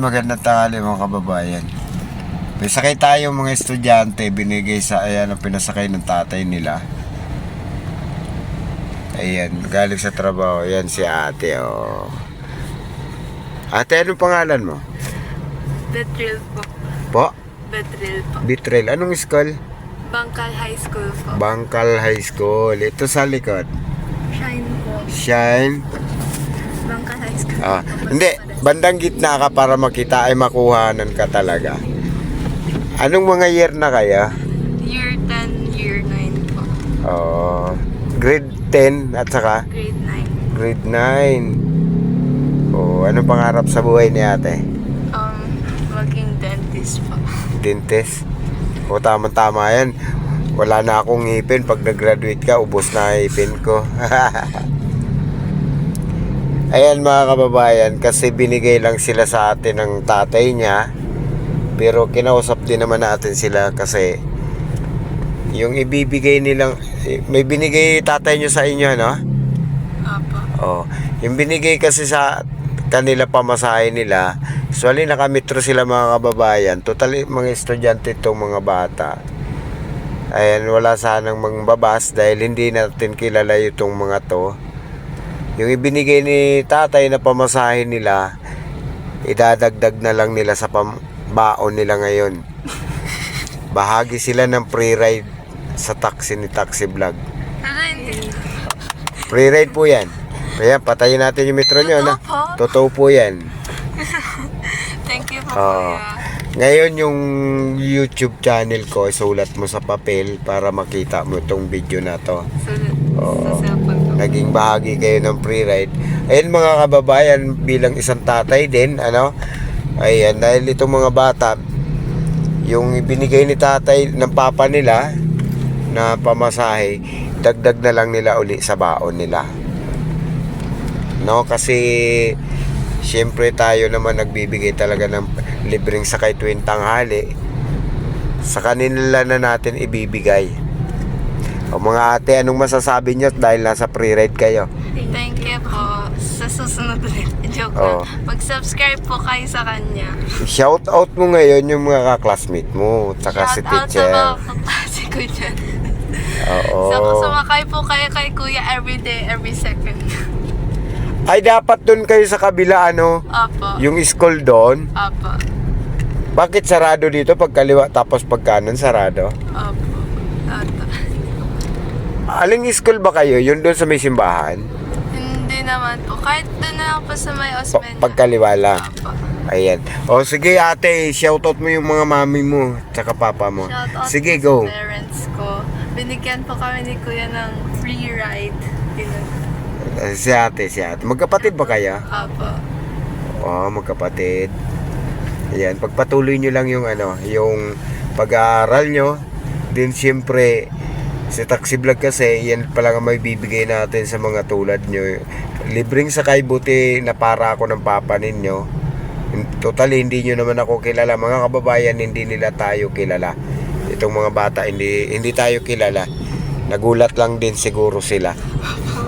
magandang tanghali mga kababayan. May sakay tayo mga estudyante, binigay sa ayan ang pinasakay ng tatay nila. Ayan, galing sa trabaho. Ayan si ate, oh. Ate, anong pangalan mo? Betril po. Po? Betril po. Bitrel. Anong school? Bangkal High School po. Bangkal High School. Ito sa likod. Shine po. Shine. Bangkal High School. Ah, hindi, bandang gitna ka para makita ay makuhanan ka talaga. Anong mga year na kaya? Year 10, year 9 po. Oh, grade 10 at saka Grade 9. grade 9. Oh, anong pangarap sa buhay ni ate? Maging dentist po. Dentist. O tama-tama yan. Wala na akong ngipin. Pag nag-graduate ka, ubos na ngipin ko. Ayan mga kababayan, kasi binigay lang sila sa atin ng tatay niya. Pero kinausap din naman natin sila kasi yung ibibigay nilang, may binigay tatay niyo sa inyo, no? Apo. Oh, yung binigay kasi sa kanila pamasahe nila, usually nakametro sila mga kababayan. Totally mga estudyante itong mga bata. Ayan, wala sanang mangbabas dahil hindi natin kilala itong mga to. Yung ibinigay ni tatay na pamasahe nila, idadagdag na lang nila sa baon nila ngayon. Bahagi sila ng free ride sa taxi ni Taxi Vlog. Free ride po yan. Kaya patayin natin yung metro nyo, na. Totoo po yan. Thank you po, Oo. kuya. Ngayon yung YouTube channel ko, isulat mo sa papel para makita mo itong video na to. Oo. Sa cellphone ko. Naging bahagi kayo ng free ride. Ayun mga kababayan, bilang isang tatay din, ano? Ayan, dahil itong mga bata, yung ibinigay ni tatay ng papa nila na pamasahe, dagdag na lang nila uli sa baon nila. No, kasi siyempre tayo naman nagbibigay talaga ng libreng sakay tuwing tanghali. Sa kanila na natin ibibigay. O mga ate, anong masasabi nyo dahil nasa free ride kayo? Thank you po. Sa susunod ulit. Joke Oo. lang. Mag-subscribe po kayo sa kanya. Shout out mo ngayon yung mga ka-classmate mo, tsaka si Shout out sa teacher. mga kaklase ko dyan. Oo. So, sumakay po kayo kay kuya every day, every second. Ay, dapat dun kayo sa kabila, ano? Apo. Yung school doon. Apo. Bakit sarado dito pag kaliwa tapos pag kanan sarado? Apo. Ato. Aling school ba kayo? Yun doon sa may simbahan? Hindi naman po. Kahit doon na lang po sa may Osmeña. Pagkaliwa lang. Apo. Ayan. O sige ate, shoutout mo yung mga mami mo tsaka papa mo. Shout out Sige, go. po sa parents ko. Binigyan po kami ni kuya ng free ride. Si ate. Magkapatid ba kayo? Apo. Oo, magkapatid. Ayan, pagpatuloy nyo lang yung ano, yung pag-aaral nyo. Din siyempre, si Taxi Vlog kasi, yan pala nga may bibigay natin sa mga tulad nyo. Libreng sakay, buti na para ako ng papa ninyo. Totally, hindi nyo naman ako kilala. Mga kababayan, hindi nila tayo kilala. Itong mga bata, hindi tayo kilala. Nagulat lang din siguro sila.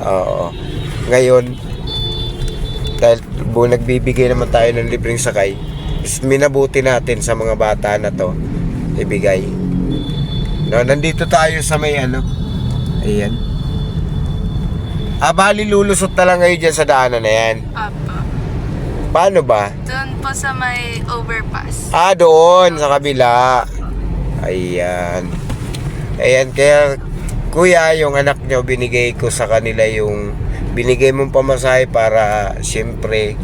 Oo. Ngayon, dahil nagbibigay naman tayo ng libreng sakay, minabuti natin sa mga bata na to ibigay. No, nandito tayo sa may ano. Ayan. Bali lulusot na lang ngayon dyan sa daanan na yan. Apo. Paano ba? Doon po sa may overpass. Doon sa kabila. Ayan. Ayan, kaya kuya, yung anak nyo, binigay ko sa kanila yung binigay mong pamasahe para siyempre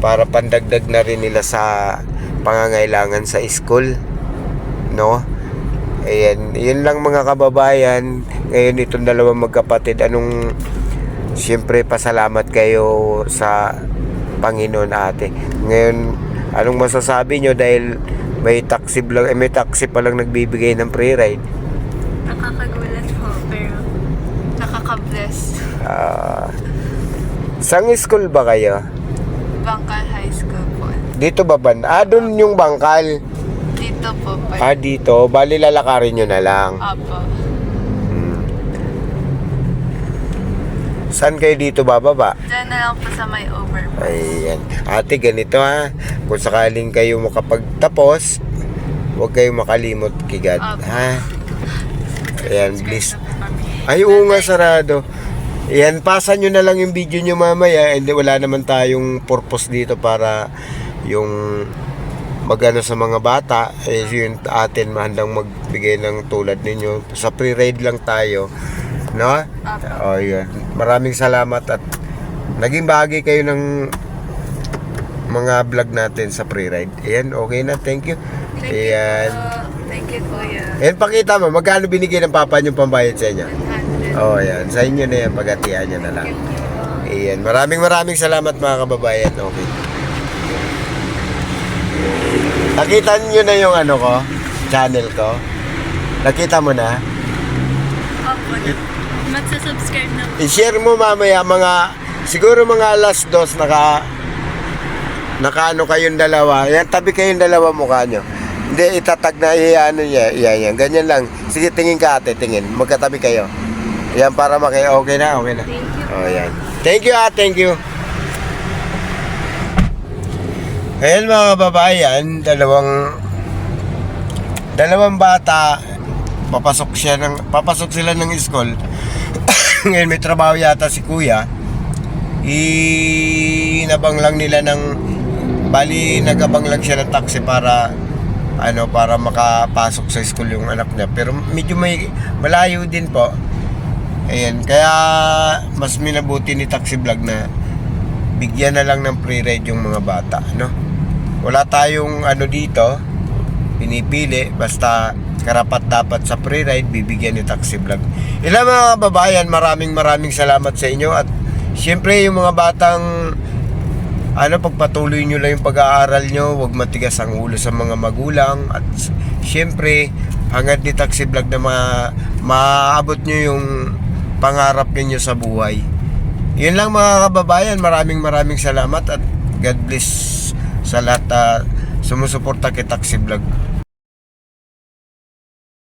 para pandagdag na rin nila sa pangangailangan sa school, no? Ayan, yun lang mga kababayan. Ngayon itong dalawang magkapatid, siyempre pasalamat kayo sa Panginoon ate. Ngayon, anong masasabi nyo dahil may taxi pa lang nagbibigay ng free ride? Nakakagulat po, pero nakaka-bless. Sang school ba kayo? Bangkal High School po. Dito ba ban? Doon yung bangkal. Dito po pa. Dito. Bali lalakarin nyo na lang. Apo. Saan kayo dito bababa? Diyan na lang po sa may overpass. Ayan. Ate, ganito ha. Kung sakaling kayo makapagtapos, huwag kayong makalimot kay God. Opo. Ha? Ayan, please. Subscribe na po kami. Ay, oo nga, sarado. Ayan, pasan nyo na lang yung video nyo mamaya. Hindi, wala naman tayong purpose dito para yung magano sa mga bata. Eh, yun atin, handang magbigay ng tulad ninyo. Sa pre-ride lang tayo. No? O, yun. Maraming salamat at naging bahagi kayo ng mga vlog natin sa pre-ride. Ayan, okay na. Thank you. Thank Ayan. you po. Thank you, Kuya. Ayan, pakita mo. Magkano binigay ng papa nyo pambayad sa inyo? 100. Oh, ayan. Sa inyo na yan. Pagatian nyo na lang. Ayan. Maraming salamat mga kababayan. Okay. Nakita nyo na yung ano ko? Channel ko? Nakita mo na? Opo. Magsasubscribe na po. I-share mo mamaya siguro mga alas 2 nakaano kayong dalawa. Yan, tabi kayong dalawa mukha nyo. Hindi, itatag na ano niya. Yan. Ganyan lang. Sige, tingin ka ate, tingin. Magkatabi kayo. Yan, para okay na. Thank you. Oh, yan. Thank you, thank you. Ayan mga kababayan, dalawang bata, papasok sila ng school. Ngayon may trabaho yata si kuya. Inabang lang nila nagabang lang siya ng taxi para makapasok sa school yung anak niya. Pero medyo malayo din po. Ayan, kaya mas minabuti ni Taxi Vlog na bigyan na lang ng pre-ride yung mga bata, no? Wala tayong dito pinipili, basta karapat dapat sa pre-ride bibigyan ni Taxi Vlog. Ilang mga kababayan, maraming salamat sa inyo at syempre yung mga batang pagpatuloy nyo lang yung pag-aaral nyo, huwag matigas ang ulo sa mga magulang at syempre hangad ni Taxi Vlog na maabot nyo yung pangarap ninyo sa buhay. Yun lang mga kababayan, maraming salamat at God bless sa lahat sumusuporta kay Taxi Vlog.